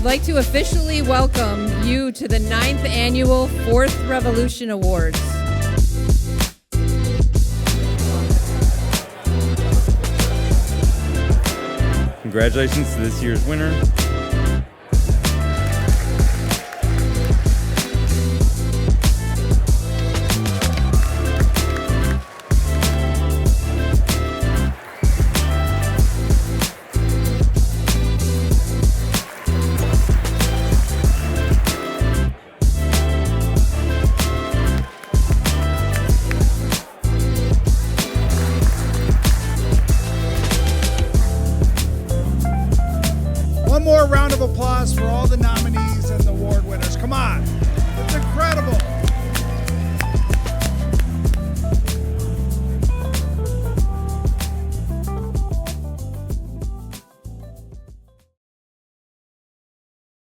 like to officially welcome you to the 9th Annual Fourth Revolution Awards. Congratulations to this year's winner. One more round of applause for all the nominees and the award winners. Come on. It's incredible.